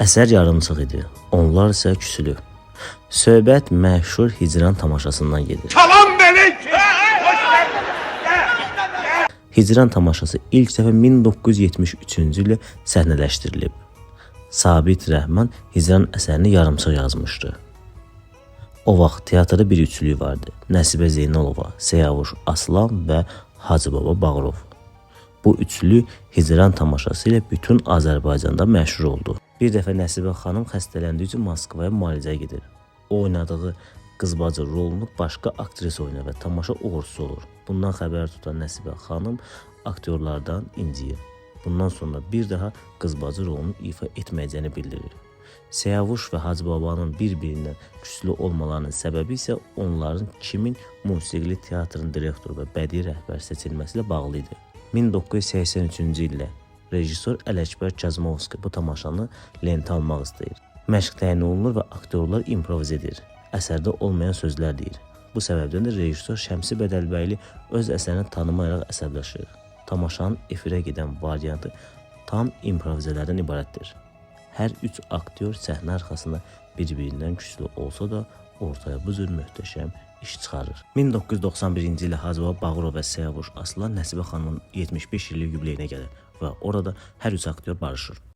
Əsər yarımçıq idi, onlar isə küsülü. Söhbət məşhur Hicran tamaşasından gedir. Salam melek! Hicran tamaşası ilk dəfə 1973-cü ildə səhnələşdirilib. Sabit Rəhman Hicran əsərini yarımçıq yazmışdı. O vaxt teatrda bir üçlük vardı. Nəsibə Zeynalova, Siyavuş Aslan və Hacıbaba Bağırov. Bu üçlü Hicran tamaşası ilə bütün Azərbaycanda məşhur oldu. Bir dəfə Nəsibə xanım xəstələndiyi üçün Moskvaya müalicəyə gedir. O oynadığı qızbacı rolunu başqa aktris oynayır və tamaşa uğursuz olur. Bundan xəbər tutan Nəsibə xanım aktyorlardan inciyir. Bundan sonra bir daha qızbacı rolunu ifa etməyəcəyini bildirir. Siyavuş və Hacıbabanın bir-birindən güclü olmalarının səbəbi isə onların kimin musiqili teatrın direktoru və bədii rəhbər seçilməsi ilə bağlı idi. 1983-cü ildə rejissor Ələkbər Kazımovski bu tamaşanı lentə almaq istəyir. Məşq təyin olunur və aktyorlar improvizə edir. Əsərdə olmayan sözlər deyir. Bu səbəbdən də rejissor Şəmsi Bədəlbəyli öz əsərini tanımayaraq əsəbləşir. Tamaşanın efirə gedən variantı tam improvizələrdən ibarətdir. Hər üç aktyor səhnə arxasında bir-birindən güclü olsa da ortaya bu cür möhtəşəm iş çıxarır. 1991-ci ildə Hacıbaba Bağırov və Siyavuş Aslan Nəsibə xanımın 75 illik yubileyinə gəlir və orada hər üç aktyor barışır.